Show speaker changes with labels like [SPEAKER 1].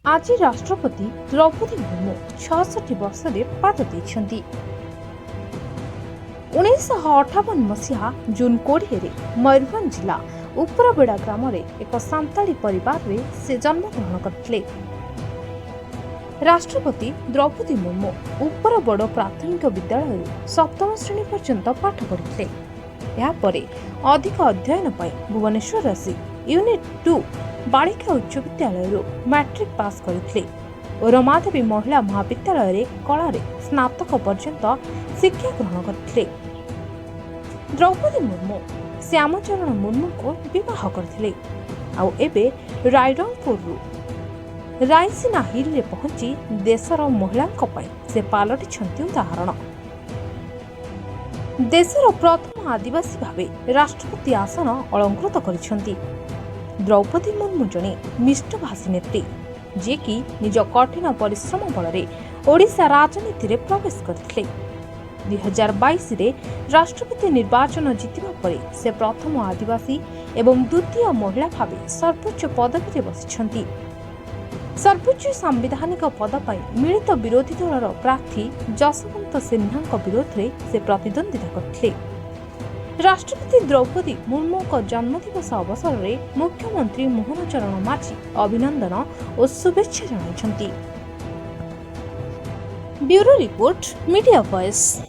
[SPEAKER 1] आज राष्ट्रपति द्रौपदी मुर्मू 66 वर्ष पाद देइछन्ति। 1958 मसीहा जून 20 मयूरभंज जिला उपरबेड़ा ग्राम एक सांताली परिवार रे से जन्मग्रहण करथिले। राष्ट्रपति द्रौपदी मुर्मू उपरबड़ प्राथमिक विद्यालय सप्तम श्रेणी पर्यंत पाठ पढ़िथिले। या परे अधिक अध्ययन पाई भुवनेश्वर आसी यूनिट 2 बालिका उच्च विद्यालय मैट्रिक पास करथिले और रमादेवी महिला महाविद्यालय रे कला रे स्नातक पर्यंत शिक्षा ग्रहण करथिले। द्रौपदी मुर्मू श्यामचरण मुर्मू को विवाह करथिले आउ एबे रायरंगपुर रायसीना हिल रे पहुंची देशर महिलांक पई से पालटिछन्ति उदाहरण। देशर प्रथम आदिवासी भावे राष्ट्रपति आसन अलंकृत करिछन्ति। द्रौपदी मुर्मू जणे मिष्टभाषी नेत्री जे कि निज कठिन परिश्रम बल ओडिशा राजनीति रे प्रवेश करथिले। 2022 रे राष्ट्रपति निर्वाचन जीतिबा परे से प्रथम आदिवासी एवं द्वितीय महिला भावे सर्वोच्च पदवी रे बसिछन्ति। सर्वोच्च सांविधानिक पद पाई मिलित विरोधी दलर प्रार्थी जसवंत सिन्हा विरोध में से प्रतिद्वंदिता करथिले। राष्ट्रपति द्रौपदी मुर्मू का जन्मदिवस अवसर में मुख्यमंत्री मोहन चरण माझी अभिनंदन और शुभेच्छा जणाइछन्ति। Bureau report Media voice.